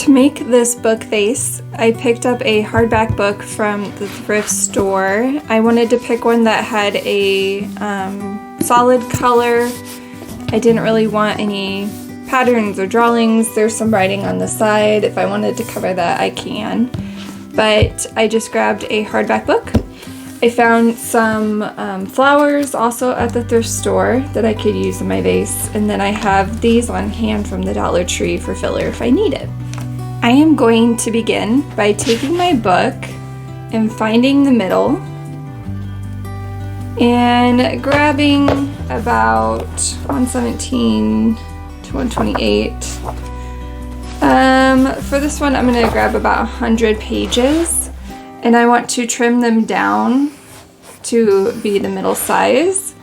To make this book vase, I picked up a hardback book from the thrift store. I wanted to pick one that had a solid color. I didn't really want any patterns or drawings. There's some writing on the side. If I wanted to cover that, I can. But I just grabbed a hardback book. I found some flowers also at the thrift store that I could use in my vase. And then I have these on hand from the Dollar Tree for filler if I need it. I am going to begin by taking my book and finding the middle and grabbing about 117 to 128. For this one, I'm going to grab about 100 pages, and I want to trim them down to be the middle size.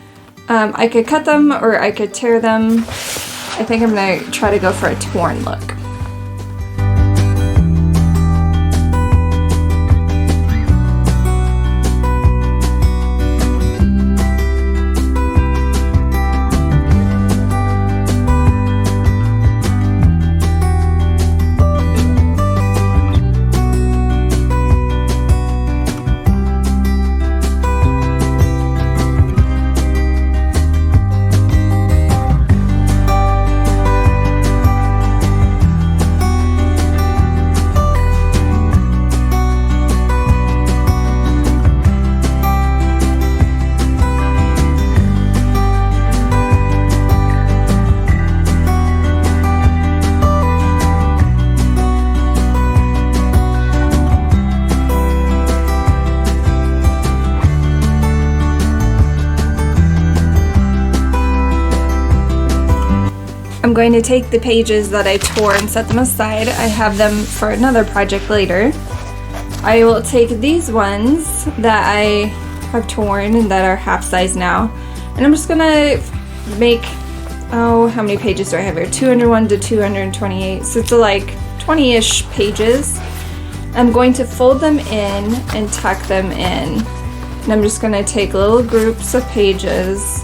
I could cut them or I could tear them. I think I'm going to try to go for a torn look. I'm going to take the pages that I tore and set them aside. I have them for another project later. I will take these ones that I have torn and that are half size now, and I'm just gonna make, how many pages do I have here? 201 to 228, so it's like 20-ish pages. I'm going to fold them in and tuck them in. And I'm just gonna take little groups of pages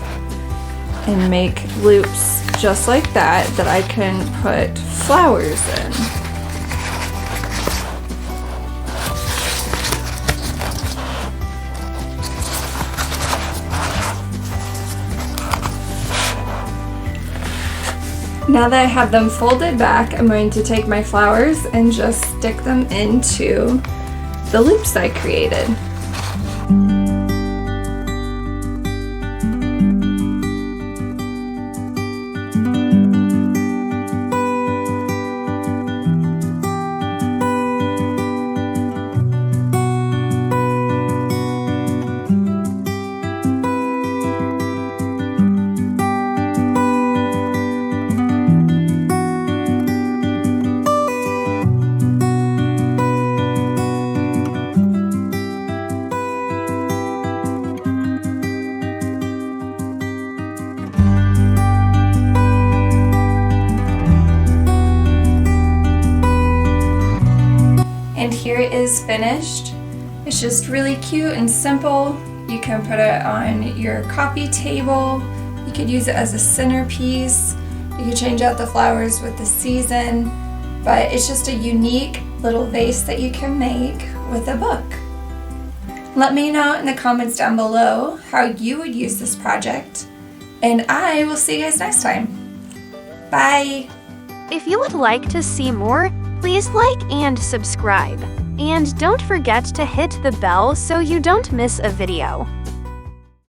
and make loops just like that I can put flowers in. Now that I have them folded back, I'm going to take my flowers and just stick them into the loops I created. And here it is finished. It's just really cute and simple. You can put it on your coffee table. You could use it as a centerpiece. You could change out the flowers with the season. But it's just a unique little vase that you can make with a book. Let me know in the comments down below how you would use this project. And I will see you guys next time. Bye! If you would like to see more, please like and subscribe. And don't forget to hit the bell so you don't miss a video.